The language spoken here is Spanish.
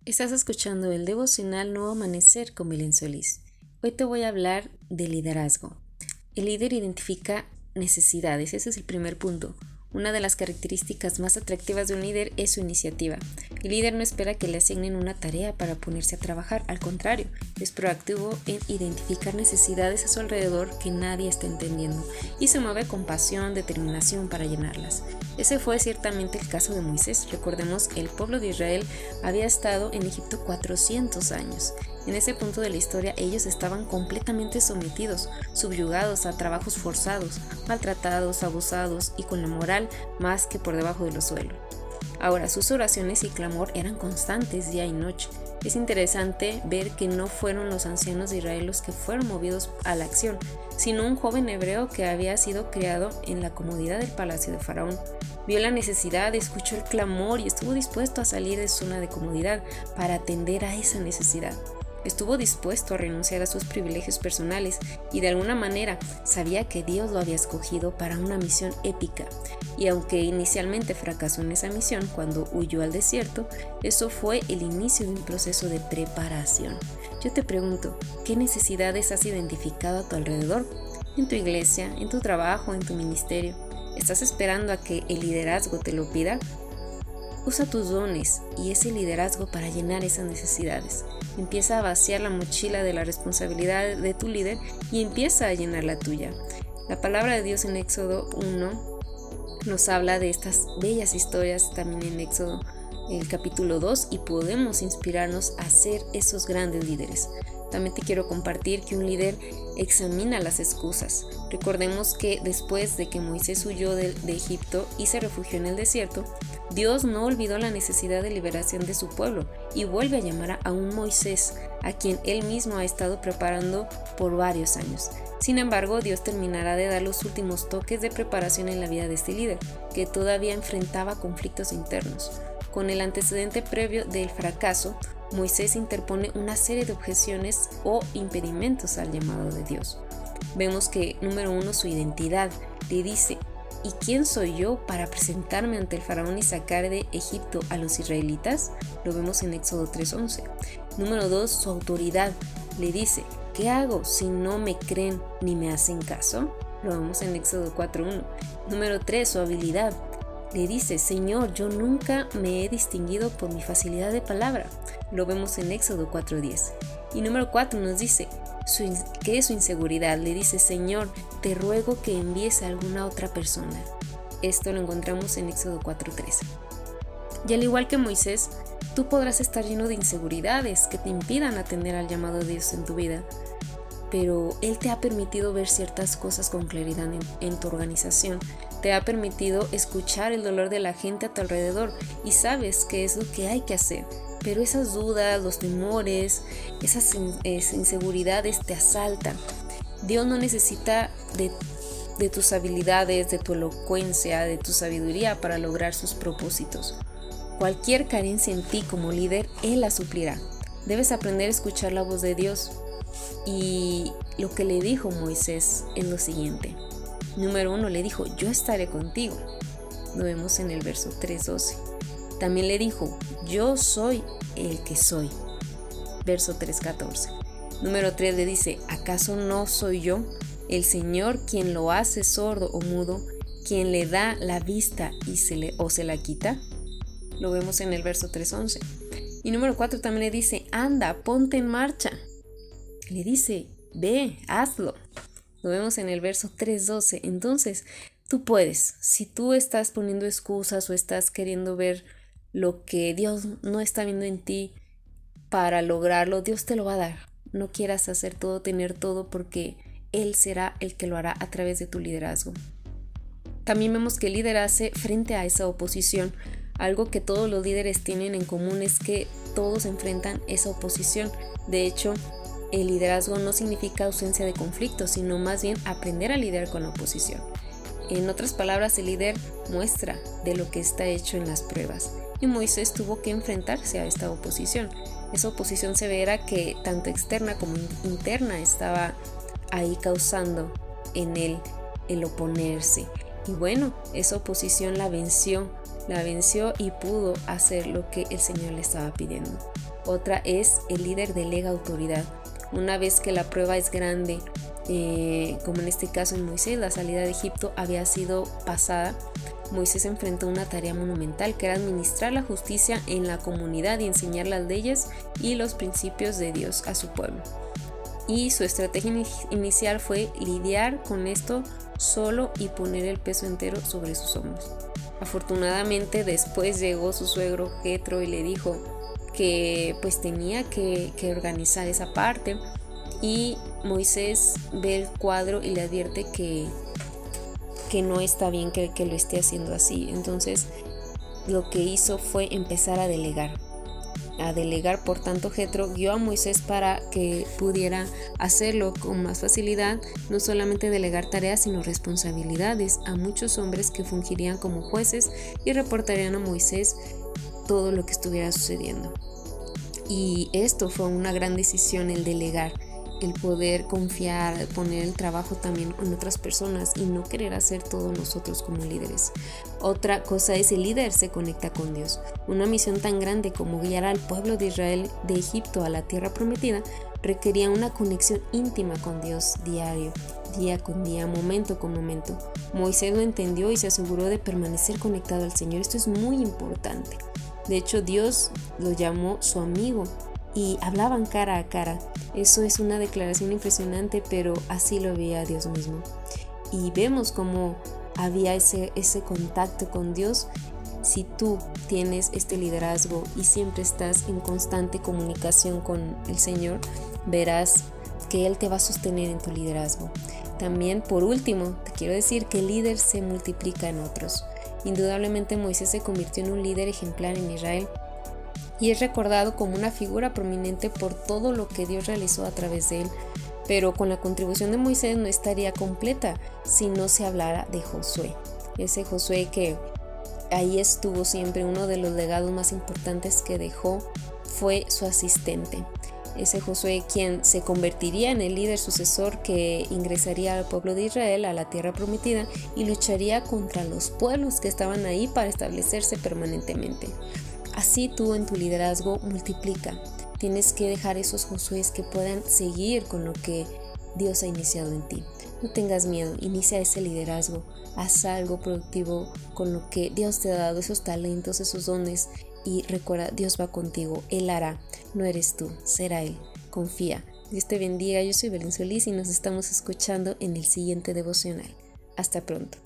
Estás escuchando el devocional Nuevo Amanecer con Belén Solís. Hoy te voy a hablar de liderazgo. El líder identifica necesidades, ese es el primer punto. Una de las características más atractivas de un líder es su iniciativa. El líder no espera que le asignen una tarea para ponerse a trabajar, al contrario, es proactivo en identificar necesidades a su alrededor que nadie está entendiendo y se mueve con pasión, determinación para llenarlas. Ese fue ciertamente el caso de Moisés. Recordemos que el pueblo de Israel había estado en Egipto 400 años. En ese punto de la historia ellos estaban completamente sometidos, subyugados a trabajos forzados, maltratados, abusados y con la moral más que por debajo de los suelos. Ahora, sus oraciones y clamor eran constantes día y noche. Es interesante ver que no fueron los ancianos de Israel los que fueron movidos a la acción, sino un joven hebreo que había sido criado en la comodidad del palacio de Faraón. Vio la necesidad, escuchó el clamor y estuvo dispuesto a salir de su zona de comodidad para atender a esa necesidad. Estuvo dispuesto a renunciar a sus privilegios personales y de alguna manera sabía que Dios lo había escogido para una misión épica. Y aunque inicialmente fracasó en esa misión cuando huyó al desierto, eso fue el inicio de un proceso de preparación. Yo te pregunto, ¿qué necesidades has identificado a tu alrededor? ¿En tu iglesia, en tu trabajo, en tu ministerio? ¿Estás esperando a que el liderazgo te lo pida? Usa tus dones y ese liderazgo para llenar esas necesidades. Empieza a vaciar la mochila de la responsabilidad de tu líder y empieza a llenar la tuya. La palabra de Dios en Éxodo 1 nos habla de estas bellas historias, también en Éxodo el capítulo 2, y podemos inspirarnos a ser esos grandes líderes. También te quiero compartir que un líder examina las excusas. Recordemos que después de que Moisés huyó de Egipto y se refugió en el desierto, Dios no olvidó la necesidad de liberación de su pueblo y vuelve a llamar a un Moisés, a quien él mismo ha estado preparando por varios años. Sin embargo, Dios terminará de dar los últimos toques de preparación en la vida de este líder, que todavía enfrentaba conflictos internos. Con el antecedente previo del fracaso, Moisés interpone una serie de objeciones o impedimentos al llamado de Dios. Vemos que, número 1, su identidad. Le dice: ¿y quién soy yo para presentarme ante el faraón y sacar de Egipto a los israelitas? Lo vemos en Éxodo 3:11. Número 2, su autoridad. Le dice: ¿qué hago si no me creen ni me hacen caso? Lo vemos en Éxodo 4:1. Número 3, su habilidad. Le dice: Señor, yo nunca me he distinguido por mi facilidad de palabra. Lo vemos en Éxodo 4:10. Y número 4 nos dice ¿qué es su inseguridad? Le dice: Señor, te ruego que envíes a alguna otra persona. Esto lo encontramos en Éxodo 4:13. Y al igual que Moisés, tú podrás estar lleno de inseguridades que te impidan atender al llamado de Dios en tu vida. Pero Él te ha permitido ver ciertas cosas con claridad en tu organización. Te ha permitido escuchar el dolor de la gente a tu alrededor y sabes qué es lo que hay que hacer. Pero esas dudas, los temores, esas inseguridades te asaltan. Dios no necesita de tus habilidades, de tu elocuencia, de tu sabiduría para lograr sus propósitos. Cualquier carencia en ti como líder, Él la suplirá. Debes aprender a escuchar la voz de Dios. Y lo que le dijo Moisés es lo siguiente. Número 1, le dijo: yo estaré contigo. Lo vemos en el verso 3:12. También le dijo: yo soy el que soy. Verso 3:14. Número 3 le dice: ¿acaso no soy yo, el Señor, quien lo hace sordo o mudo, quien le da la vista y se la quita? Lo vemos en el verso 3:11. Y número 4 también le dice: anda, ponte en marcha. Le dice: ve, hazlo. Lo vemos en el verso 3:12. Entonces, tú puedes. Si tú estás poniendo excusas o estás queriendo ver lo que Dios no está viendo en ti para lograrlo, Dios te lo va a dar. No quieras hacer todo, tener todo, porque Él será el que lo hará a través de tu liderazgo. También vemos que el líder hace frente a esa oposición. Algo que todos los líderes tienen en común es que todos enfrentan esa oposición. De hecho, el liderazgo no significa ausencia de conflicto, sino más bien aprender a lidiar con la oposición. En otras palabras, el líder muestra de lo que está hecho en las pruebas. Y Moisés tuvo que enfrentarse a esta oposición. Esa oposición severa que tanto externa como interna estaba ahí causando en él el oponerse. Y bueno, esa oposición la venció y pudo hacer lo que el Señor le estaba pidiendo. Otra es el líder delega autoridad. Una vez que la prueba es grande, como en este caso en Moisés, la salida de Egipto había sido pasada, Moisés enfrentó una tarea monumental que era administrar la justicia en la comunidad y enseñar las leyes y los principios de Dios a su pueblo. Y su estrategia inicial fue lidiar con esto solo y poner el peso entero sobre sus hombros. Afortunadamente después llegó su suegro Jetro y le dijo que pues tenía que organizar esa parte, y Moisés ve el cuadro y le advierte que no está bien que lo esté haciendo así. Entonces lo que hizo fue empezar a delegar. Por tanto, Jetro guió a Moisés para que pudiera hacerlo con más facilidad, no solamente delegar tareas, sino responsabilidades a muchos hombres que fungirían como jueces y reportarían a Moisés todo lo que estuviera sucediendo. Y esto fue una gran decisión, el delegar, el poder confiar, poner el trabajo también en otras personas y no querer hacer todo nosotros como líderes. Otra cosa es el líder se conecta con Dios. Una misión tan grande como guiar al pueblo de Israel de Egipto a la tierra prometida requería una conexión íntima con Dios diario, día con día, momento con momento. Moisés lo entendió y se aseguró de permanecer conectado al Señor. Esto es muy importante. De hecho, Dios lo llamó su amigo y hablaban cara a cara. Eso es una declaración impresionante, pero así lo veía Dios mismo. Y vemos cómo había ese contacto con Dios. Si tú tienes este liderazgo y siempre estás en constante comunicación con el Señor, verás que Él te va a sostener en tu liderazgo. También, por último, te quiero decir que el líder se multiplica en otros. Indudablemente Moisés se convirtió en un líder ejemplar en Israel y es recordado como una figura prominente por todo lo que Dios realizó a través de él. Pero con la contribución de Moisés no estaría completa si no se hablara de Josué. Ese Josué que ahí estuvo siempre. Uno de los legados más importantes que dejó fue su asistente. Ese Josué quien se convertiría en el líder sucesor que ingresaría al pueblo de Israel a la tierra prometida y lucharía contra los pueblos que estaban ahí para establecerse permanentemente. Así tú en tu liderazgo multiplica. Tienes que dejar esos Josués que puedan seguir con lo que Dios ha iniciado en ti. No tengas miedo, inicia ese liderazgo. Haz algo productivo con lo que Dios te ha dado, esos talentos, esos dones. Y recuerda, Dios va contigo, Él hará. No eres tú, será Él. Confía. Dios te bendiga. Yo soy Belén Solís y nos estamos escuchando en el siguiente devocional. Hasta pronto.